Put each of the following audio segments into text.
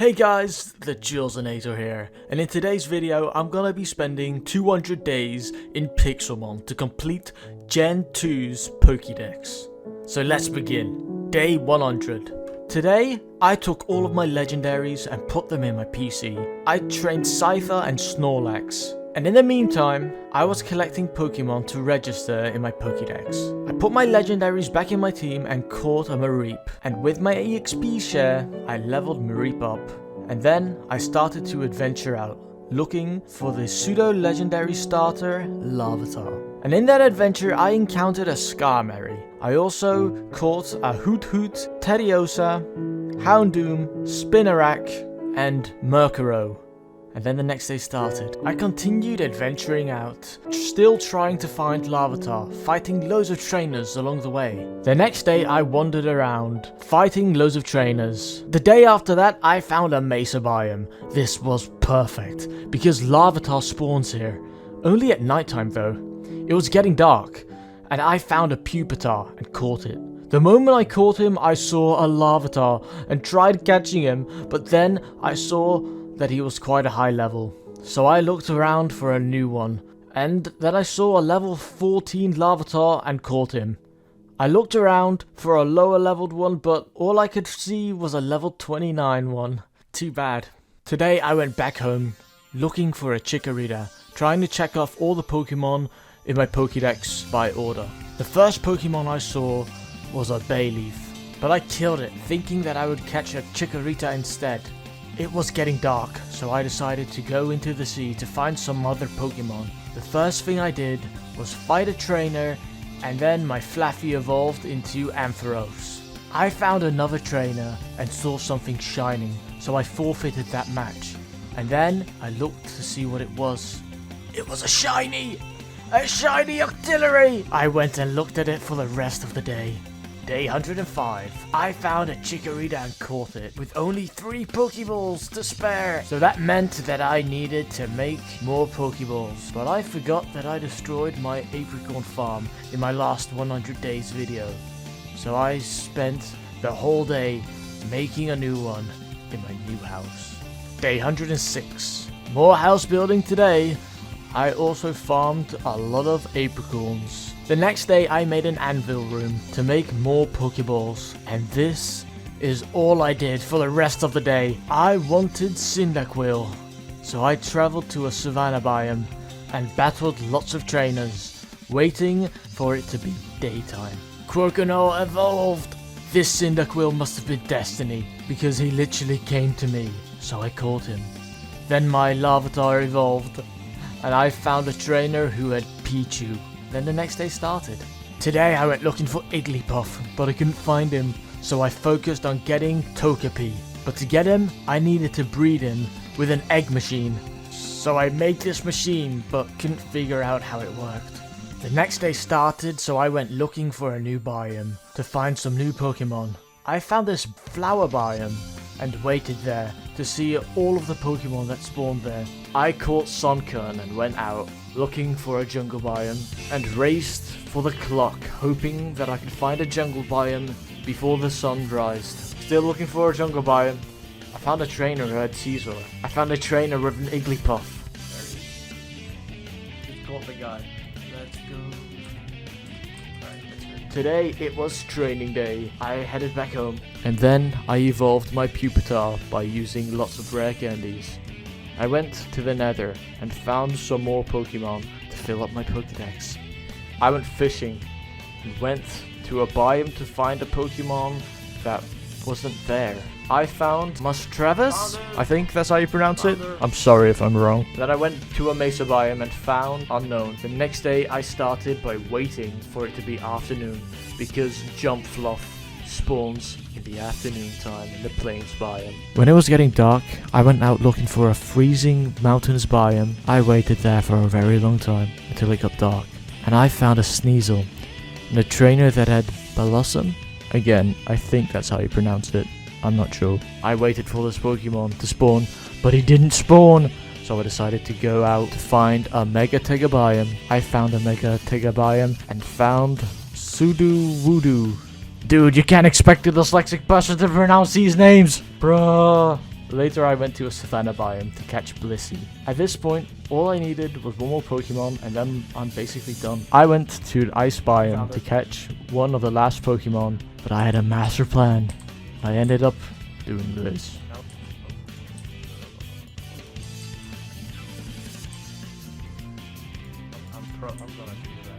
Hey guys, the Jillsinator here, and in today's video I'm gonna be spending 200 days in Pixelmon to complete Gen 2's Pokédex. So let's begin. Day 100. Today, I took all of my legendaries and put them in my PC. I trained Scyther and Snorlax. And in the meantime, I was collecting Pokemon to register in my Pokédex. I put my legendaries back in my team and caught a Mareep. And with my EXP share, I leveled Mareep up. And then I started to adventure out, looking for the pseudo-legendary starter, Larvitar. And in that adventure, I encountered a Skarmory. I also caught a Hoot-Hoot, Teddiursa, Houndoom, Spinarak, and Murkrow. And then the next day started. I continued adventuring out, still trying to find Larvitar, fighting loads of trainers along the way. The next day I wandered around, fighting loads of trainers. The day after that I found a Mesa biome. This was perfect, because Larvitar spawns here. Only at nighttime though. It was getting dark, and I found a Pupitar and caught it. The moment I caught him, I saw a Larvitar and tried catching him, but then I saw that he was quite a high level. So I looked around for a new one, and then I saw a level 14 Larvitar and caught him. I looked around for a lower leveled one, but all I could see was a level 29 one. Too bad. Today I went back home, looking for a Chikorita, trying to check off all the Pokemon in my Pokédex by order. The first Pokemon I saw was a Bayleaf, but I killed it, thinking that I would catch a Chikorita instead. It was getting dark, so I decided to go into the sea to find some other Pokemon. The first thing I did was fight a trainer, and then my Flaffy evolved into Ampharos. I found another trainer and saw something shining, so I forfeited that match. And then I looked to see what it was. It was a shiny Octillery! I went and looked at it for the rest of the day. Day 105. I found a Chikorita and caught it, with only 3 Pokeballs to spare. So that meant that I needed to make more Pokeballs. But I forgot that I destroyed my Apricorn farm in my last 100 days video. So I spent the whole day making a new one in my new house. Day 106. More house building today. I also farmed a lot of Apricorns. The next day I made an anvil room to make more Pokeballs, and this is all I did for the rest of the day. I wanted Cyndaquil, so I traveled to a savanna biome and battled lots of trainers, waiting for it to be daytime. Croconaw evolved! This Cyndaquil must have been destiny, because he literally came to me, so I caught him. Then my Larvitar evolved, and I found a trainer who had Pichu. Then the next day started. Today I went looking for Igglybuff, but I couldn't find him, so I focused on getting Togepi. But to get him, I needed to breed him with an egg machine. So I made this machine, but couldn't figure out how it worked. The next day started, so I went looking for a new biome to find some new Pokemon. I found this flower biome and waited there to see all of the Pokemon that spawned there. I caught Sunkern and went out looking for a jungle biome and raced for the clock, hoping that I could find a jungle biome before the sun rised. Still looking for a jungle biome. I found a trainer who had Caesar. I found a trainer with an Igglybuff. There he is. Just caught the guy. Let's go. Today it was training day. I headed back home, and then I evolved my Pupitar by using lots of rare candies. I went to the Nether and found some more Pokemon to fill up my Pokédex. I went fishing and went to a biome to find a Pokemon that wasn't there. I found Mustravis? I think that's how you pronounce it. I'm sorry if I'm wrong. Then I went to a Mesa biome and found Unknown. The next day I started by waiting for it to be afternoon, because Jumpfluff spawns in the afternoon time in the plains biome. When it was getting dark, I went out looking for a freezing mountains biome. I waited there for a very long time until it got dark, and I found a Sneasel and a trainer that had Blossom. Again, I think that's how you pronounce it. I'm not sure. I waited for this Pokemon to spawn, but he didn't spawn. So I decided to go out to find a Mega Tega biome. I found a Mega Tega biome and found Sudowoodo. Dude, you can't expect a dyslexic person to pronounce these names. Bruh. Later I went to a savanna biome to catch Blissey. At this point, all I needed was one more Pokemon and then I'm basically done. I went to the ice biome to catch one of the last Pokemon, but I had a master plan. I ended up doing this. I'm gonna do that.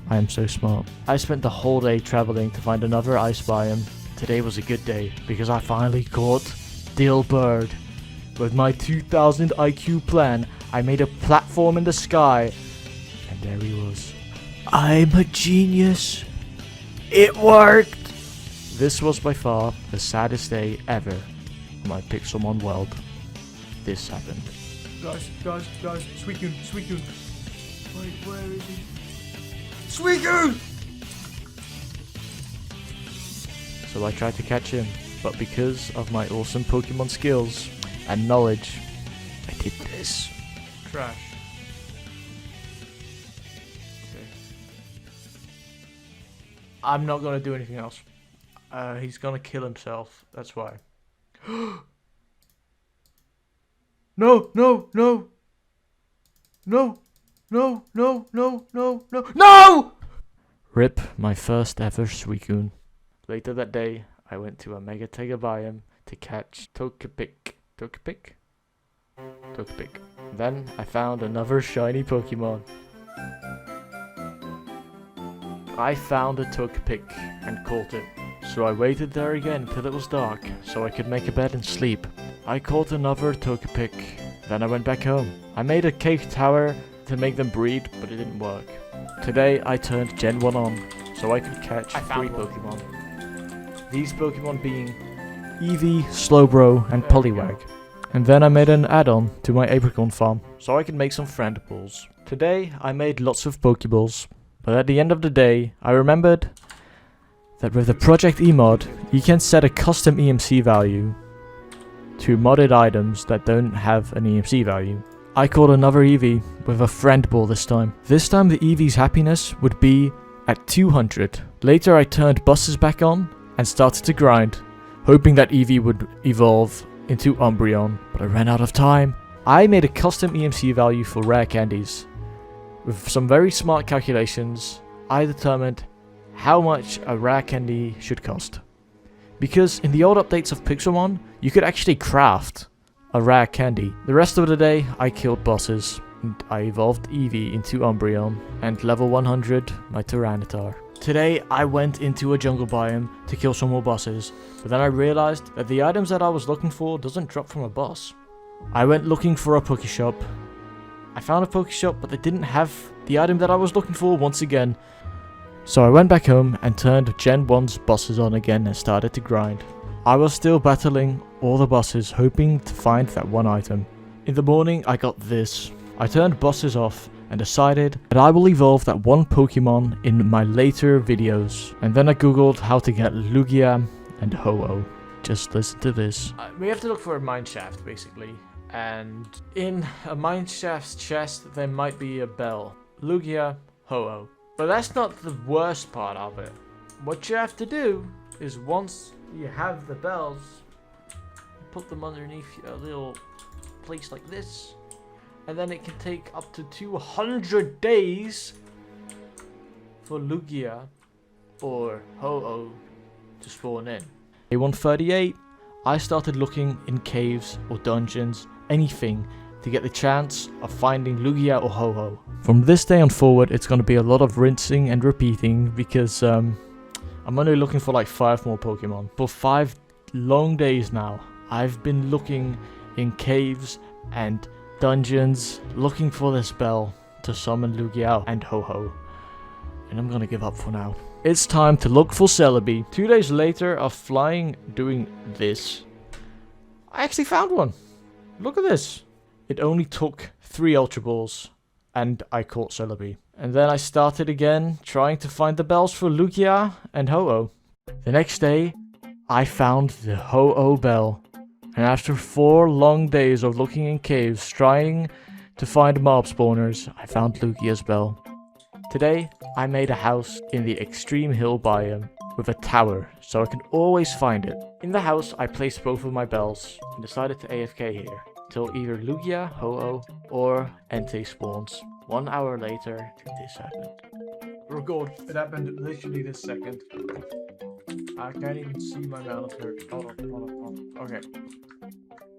I am so smart. I spent the whole day traveling to find another ice biome. Today was a good day because I finally caught Dilbird. With my 2000 IQ plan, I made a platform in the sky, and there he was. I'm a genius. It worked! This was by far the saddest day ever in my Pixelmon world. This happened. Guys, Suicune. Wait, where is he? Suicune! So I tried to catch him, but because of my awesome Pokemon skills and knowledge, I did this. Trash. Okay. I'm not gonna do anything else. He's gonna kill himself, that's why. No! RIP my first ever Suicune. Later that day, I went to a Mega Tega biome to catch Togepic. Then I found another shiny Pokemon. I found a Togepic and caught it. So I waited there again until it was dark, so I could make a bed and sleep. I caught another Togepic. Then I went back home. I made a cake tower to make them breed, but it didn't work. Today I turned Gen 1 on, so I could catch 3 Pokemon. These Pokemon being Eevee, Slowbro, and Poliwag. And then I made an add-on to my Apricot farm, so I could make some friendables. Today I made lots of Pokeballs, but at the end of the day I remembered that with the Project E mod, you can set a custom EMC value to modded items that don't have an EMC value. I caught another Eevee with a friend ball this time. This time the Eevee's happiness would be at 200. Later I turned buses back on and started to grind, hoping that Eevee would evolve into Umbreon, but I ran out of time. I made a custom EMC value for rare candies. With some very smart calculations, I determined how much a rare candy should cost. Because in the old updates of Pixelmon, you could actually craft a rare candy. The rest of the day, I killed bosses, and I evolved Eevee into Umbreon, and level 100, my Tyranitar. Today, I went into a jungle biome to kill some more bosses, but then I realized that the items that I was looking for doesn't drop from a boss. I went looking for a Pokeshop. I found a Pokeshop, but they didn't have the item that I was looking for once again. So I went back home and turned Gen 1's bosses on again and started to grind. I was still battling all the bosses, hoping to find that one item. In the morning, I got this. I turned bosses off and decided that I will evolve that one Pokemon in my later videos. And then I googled how to get Lugia and Ho-Oh. Just listen to this. We have to look for a mineshaft, basically. And in a mineshaft's chest, there might be a bell. Lugia, Ho-Oh. But that's not the worst part of it. What you have to do is once you have the bells, put them underneath a little place like this. And then it can take up to 200 days for Lugia or Ho-Oh to spawn in. Day 138, I started looking in caves or dungeons, anything, to get the chance of finding Lugia or Ho-Oh. From this day on forward, it's going to be a lot of rinsing and repeating because I'm only looking for like 5 more Pokemon. For 5 long days now, I've been looking in caves and dungeons, looking for this bell to summon Lugia and Ho-Oh. And I'm gonna give up for now. It's time to look for Celebi. 2 days later of flying doing this, I actually found one. Look at this. It only took 3 Ultra Balls and I caught Celebi. And then I started again trying to find the bells for Lugia and Ho-Oh. The next day, I found the Ho-Oh bell. And after 4 long days of looking in caves trying to find mob spawners, I found Lugia's bell. Today, I made a house in the Extreme Hill biome. with a tower, so I can always find it. In the house, I placed both of my bells and decided to AFK here, till either Lugia, Ho-Oh, or Entei spawns. 1 hour later, this happened. Record. It happened literally this second. I can't even see my mouse here. Hold on. Okay.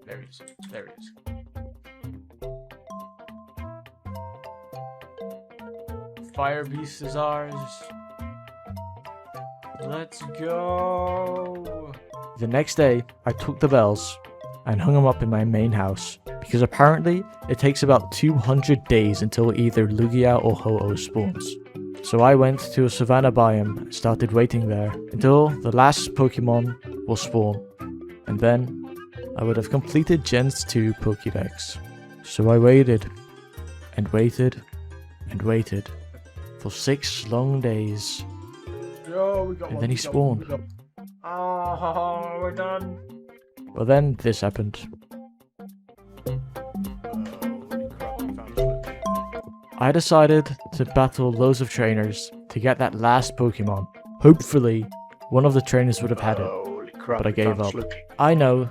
There he is. There he is. Fire Beast is ours. Let's go. The next day, I took the bells and hung them up in my main house, because apparently it takes about 200 days until either Lugia or Ho-Oh spawns. So I went to a savannah biome and started waiting there until the last Pokemon will spawn, and then I would have completed Gen 2 Pokédex. So I waited, and waited, and waited for 6 long days. Yo, we got and then he spawned. Oh, we're done. Well then, this happened. I decided to battle loads of trainers to get that last Pokemon. Hopefully, one of the trainers would have had it, but I gave up. I know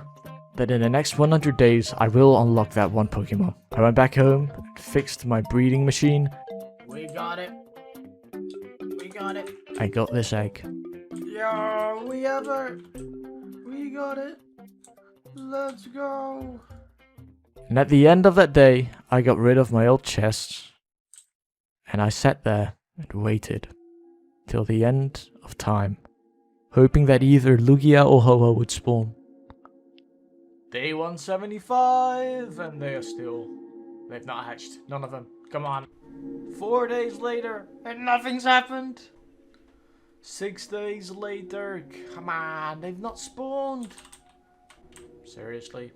that in the next 100 days, I will unlock that one Pokemon. I went back home, and fixed my breeding machine. We got it. We got it. I got this egg. Yo, we have it. We got it. Let's go. And at the end of that day, I got rid of my old chests. And I sat there and waited till the end of time, hoping that either Lugia or Ho-Oh would spawn. Day 175, and they've not hatched. None of them. Come on. 4 days later, and nothing's happened. 6 days later, come on, they've not spawned. Seriously?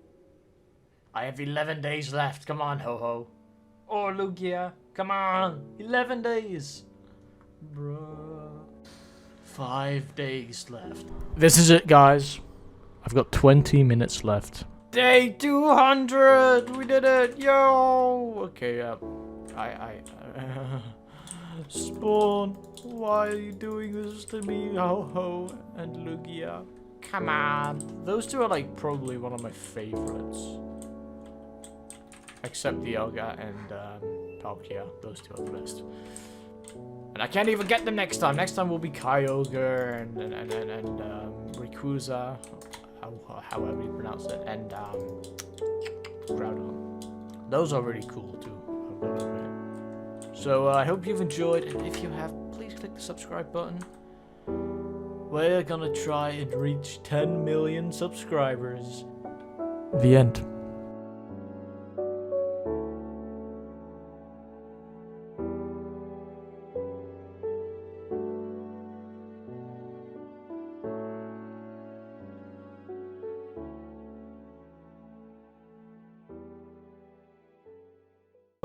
I have 11 days left. Come on, Ho-Oh. Or Lugia. Come on. 11 days. Bruh. 5 days left. This is it, guys. I've got 20 minutes left. Day 200. We did it. Yo. Okay, Spawn. Why are you doing this to me, Ho-Oh and Lugia? Come on. Those two are like probably one of my favorites. Except Dialga and Palkia. Those two are the best. And I can't even get them next time. Next time will be Kyogre and Rayquaza. However you pronounce it. And Groudon. Those are really cool too. I've got to admit. So I hope you've enjoyed. And if you have, please click the subscribe button. We're gonna try and reach 10 million subscribers. The end.